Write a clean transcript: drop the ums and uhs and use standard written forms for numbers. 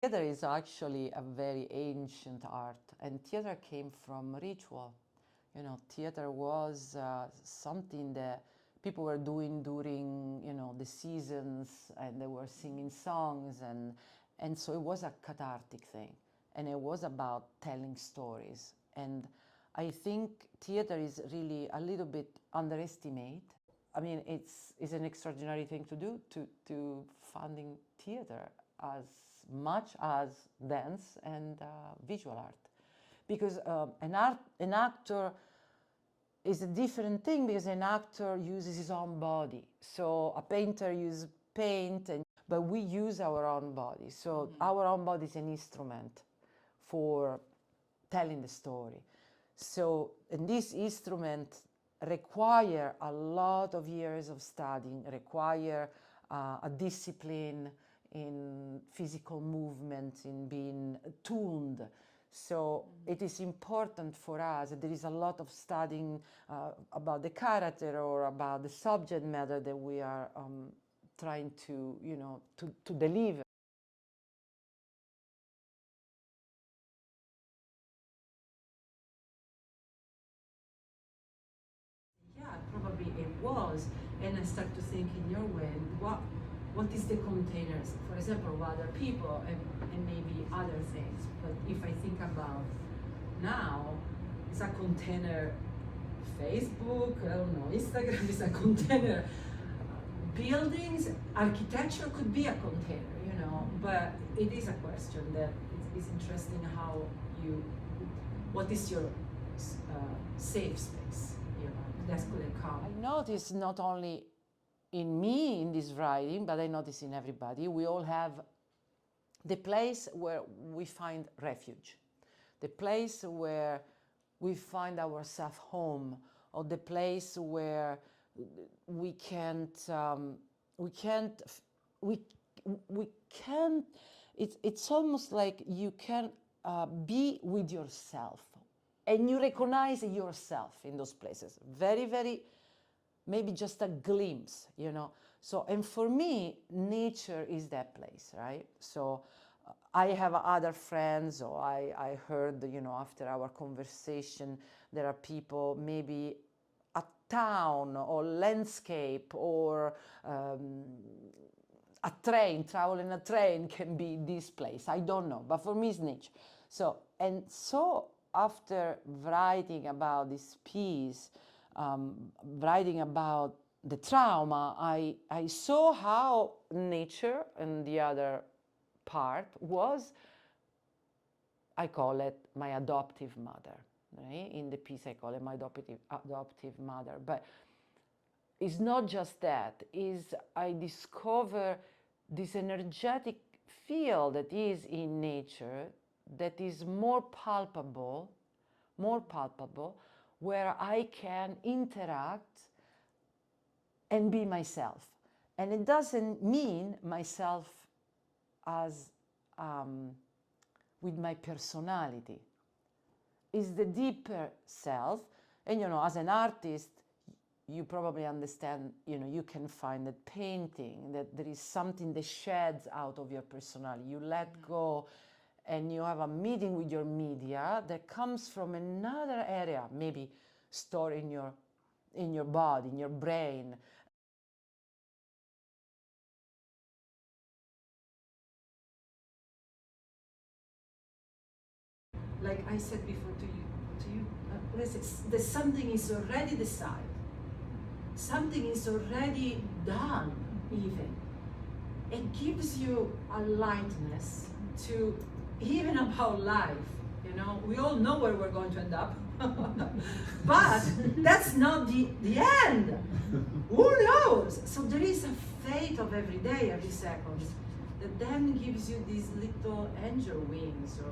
Theater is actually a very ancient art, and theater came from ritual. You know, theater was something that people were doing during, you know, the seasons, and they were singing songs, and so it was a cathartic thing, and it was about telling stories. And I think theater is really a little bit underestimated. I mean, it's an extraordinary thing to do, to funding theater as much as dance and visual art. Because an actor is a different thing, because an actor uses his own body. So a painter uses paint, but we use our own body. So our own body is an instrument for telling the story. So, and this instrument require a lot of years of studying, require a discipline in physical movement, in being tuned. So it is important for us. There is a lot of studying about the character or about the subject matter that we are trying to, you know, to deliver. Yeah, probably it was. And I start to think in your way, what is the containers, for example, of other people and maybe other things. But if I think about now, it's a container Facebook, I don't know, Instagram is a container. Buildings, architecture could be a container, you know, but it is a question that is interesting how you, what is your safe space, you know, that's good and calm. I notice not only in me in this writing, but I notice in everybody, we all have the place where we find refuge, the place where we find ourselves home, or the place where we can't, it's almost like you can be with yourself, and you recognize yourself in those places. Very, very, maybe just a glimpse, you know. So, and for me, nature is that place, right? So I have other friends, or I heard, you know, after our conversation, there are people, maybe a town or landscape or a train, traveling a train can be this place. I don't know, but for me it's nature. So, and so after writing about this piece, writing about the trauma, I saw how nature, and the other part was, I call it my adoptive mother. Right? In the piece I call it my adoptive mother. But it's not just that, is I discover this energetic field that is in nature, that is more palpable, where I can interact and be myself. And it doesn't mean myself as with my personality. It's the deeper self. And, you know, as an artist, you probably understand, you know, you can find that painting, that there is something that sheds out of your personality. You let go, and you have a meeting with your media that comes from another area, maybe stored in your body, in your brain. Like I said before to you, there's something is already decided. Something is already done, even. It gives you a lightness to, even about life, you know, we all know where we're going to end up, but that's not the end. Who knows? So there is a fate of every day, every second, that then gives you these little angel wings. Or